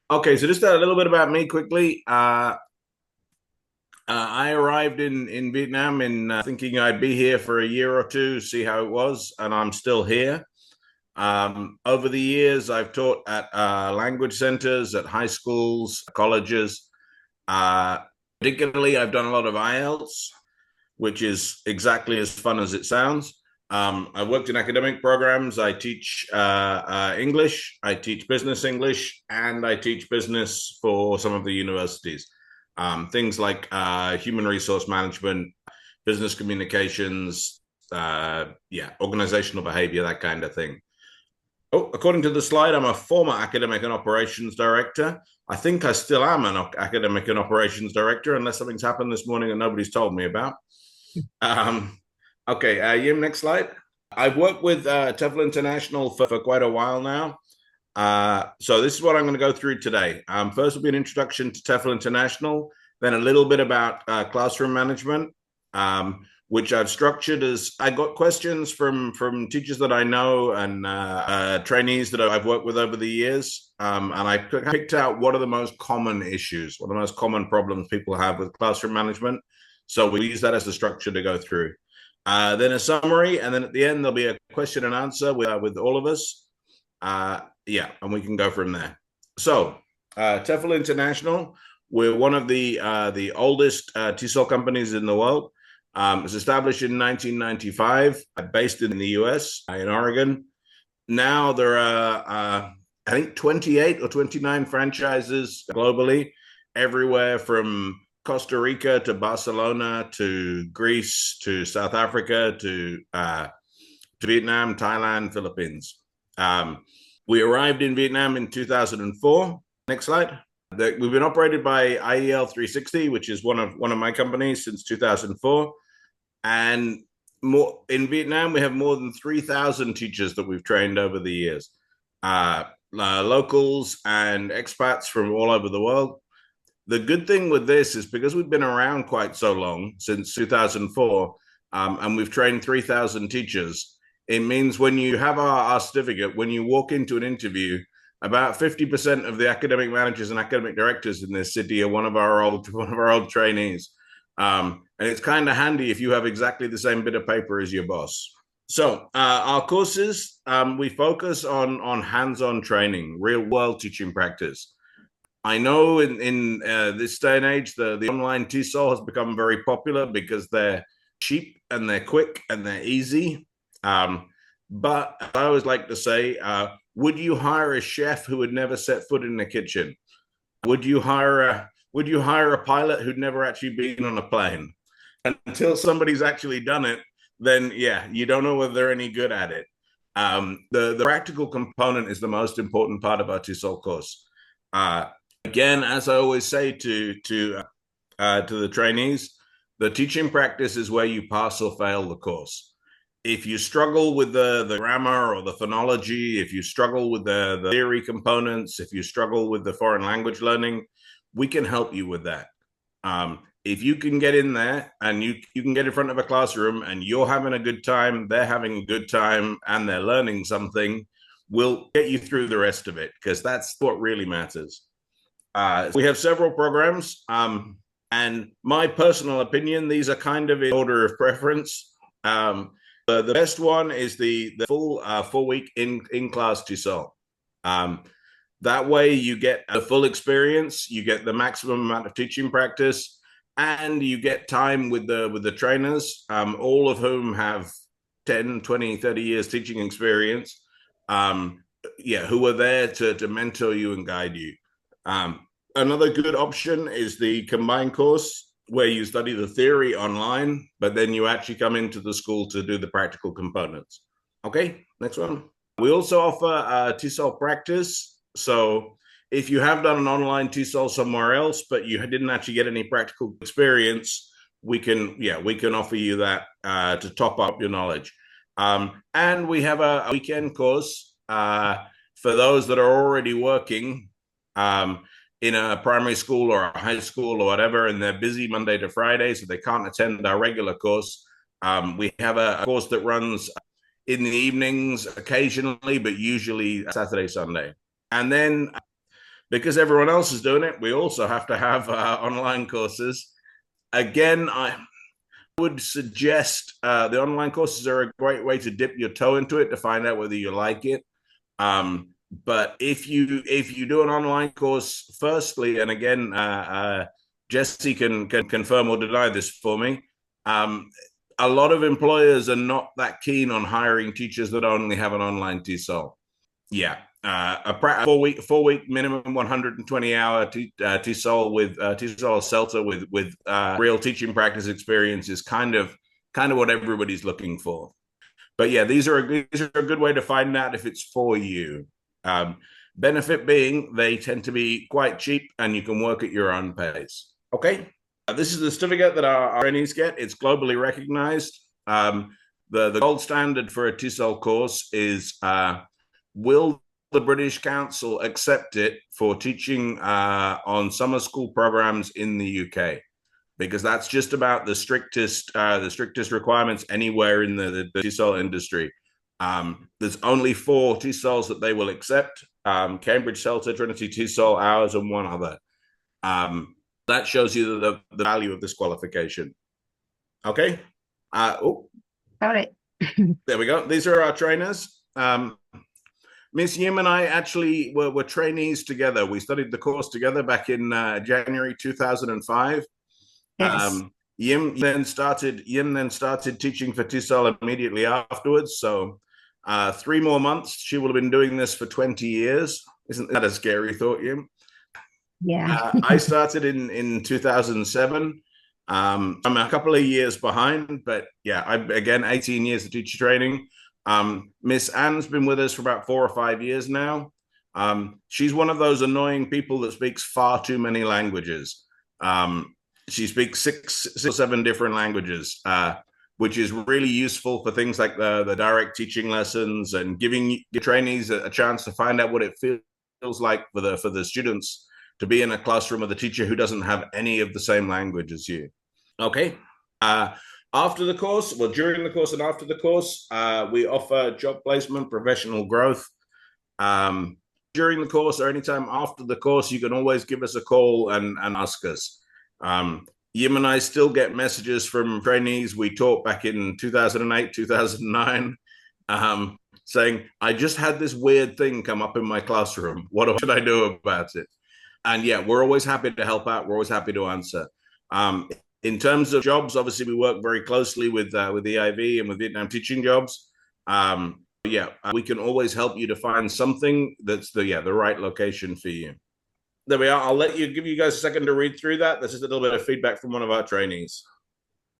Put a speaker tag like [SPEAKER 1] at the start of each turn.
[SPEAKER 1] Okay, so just a little bit about me quickly. I arrived in Vietnam in thinking I'd be here for a year or two, see how it was, and I'm still here. Over the years, I've taught at language centers, at high schools, colleges. Uh, Particularly, I've done a lot of IELTS, which is exactly as fun as it sounds. I worked in academic programs. I teach English, I teach business English, and I teach business for some of the universities. Things like human resource management, business communications, organizational behavior, that kind of thing. Oh, according to the slide, I'm a former academic and operations director. I think I still am an academic and operations director, unless something's happened this morning and nobody's told me about. Um, okay, Yim, next slide. I've worked with TEFL International for quite a while now. So this is what I'm going to go through today. First will be an introduction to TEFL International, then a little bit about classroom management, which I've structured as I got questions from teachers that I know and trainees that I've worked with over the years, and I picked out what are the most common issues, what are the most common problems people have with classroom management. So we use that as the structure to go through. Then a summary, and then at the end there'll be a question and answer with all of us. And we can go from there. So, TEFL International, we're one of the oldest TESOL companies in the world. It was established in 1995, based in the US, in Oregon. Now there are, I think, 28 or 29 franchises globally, everywhere from Costa Rica to Barcelona to Greece to South Africa to Vietnam, Thailand, Philippines. We arrived in Vietnam in 2004. Next slide. We've been operated by IEL 360, which is one of my companies since 2004. And more in Vietnam, we have more than 3,000 teachers that we've trained over the years, locals and expats from all over the world. The good thing with this is because we've been around quite so long, since 2004, and we've trained 3,000 teachers. It means when you have our certificate, when you walk into an interview, about 50% of the academic managers and academic directors in this city are one of our old trainees. And it's kind of handy if you have exactly the same bit of paper as your boss. So our courses, we focus on hands-on training, real-world teaching practice. I know in this day and age, the online TESOL has become very popular because they're cheap and they're quick and they're easy. But I always like to say, would you hire a chef who had never set foot in the kitchen? Would you hire a pilot who'd never actually been on a plane? Until somebody's actually done it, then yeah, you don't know whether they're any good at it. The practical component is the most important part of our TESOL course. Again, as I always say to the trainees, the teaching practice is where you pass or fail the course. If you struggle with the grammar or the phonology, if you struggle with the theory components, if you struggle with the foreign language learning, we can help you with that. If you can get in there and you can get in front of a classroom and you're having a good time, they're having a good time, and they're learning something, we'll get you through the rest of it, because that's what really matters. We have several programs, and my personal opinion, these are kind of in order of preference. The best one is the full 4-week in class TESOL. That way, you get a full experience, you get the maximum amount of teaching practice, and you get time with the trainers, all of whom have 10, 20, 30 years teaching experience. Who are there to mentor you and guide you. Another good option is the combined course, where you study the theory online, but then you actually come into the school to do the practical components. Okay, next one. We also offer TESOL practice. So if you have done an online TESOL somewhere else, but you didn't actually get any practical experience, we can offer you that to top up your knowledge. And we have a weekend course for those that are already working in a primary school or a high school or whatever, and they're busy Monday to Friday, so they can't attend our regular course. We have a course that runs in the evenings occasionally, but usually Saturday, Sunday. And then because everyone else is doing it, we also have to have online courses. Again, I would suggest the online courses are a great way to dip your toe into it to find out whether you like it. But if you do an online course, firstly, and again, Jesse can confirm or deny this for me. Um, a lot of employers are not that keen on hiring teachers that only have an online TESOL. Yeah, a 4 week minimum 120 hour TESOL with TESOL CELTA with real teaching practice experience is kind of what everybody's looking for. But yeah, these are a good way to find out if it's for you. Um, Benefit being they tend to be quite cheap and you can work at your own pace. Okay. This is the certificate that our trainees get. It's globally recognized. The gold standard for a TESOL course is will the British Council accept it for teaching on summer school programs in the UK? Because that's just about the strictest requirements anywhere in the TESOL industry. There's only 4 TESOLs that they will accept: Cambridge CELTA, Trinity TESOL, ours, and one other. That shows you the value of this qualification. Okay. Oh,
[SPEAKER 2] Got it.
[SPEAKER 1] there we go. These are our trainers. Miss Yim and I actually were trainees together. We studied the course together back in January 2005.
[SPEAKER 2] Yes.
[SPEAKER 1] Yin then started teaching for TESOL immediately afterwards. So 3 more months. She will have been doing this for 20 years. Isn't that a scary thought, Yim?
[SPEAKER 2] Yeah.
[SPEAKER 1] I started in 2007. I'm a couple of years behind, but yeah, again 18 years of teacher training. Miss Anne's been with us for about 4 or 5 years now. She's one of those annoying people that speaks far too many languages. She speaks six or seven different languages, which is really useful for things like the direct teaching lessons and giving your trainees a chance to find out what it feels like for the students to be in a classroom with a teacher who doesn't have any of the same language as you. Okay. After the course, well, during the course and after the course, we offer job placement, professional growth. During the course or anytime after the course, you can always give us a call and ask us. Yim and I still get messages from trainees we taught back in 2008, 2009, saying, I just had this weird thing come up in my classroom. What should I do about it? And yeah, we're always happy to help out. We're always happy to answer. In terms of jobs, obviously, we work very closely with EIV and with Vietnam Teaching Jobs. Yeah, we can always help you to find something that's the right location for you. There we are. I'll give you guys a second to read through that. This is a little bit of feedback from one of our trainees.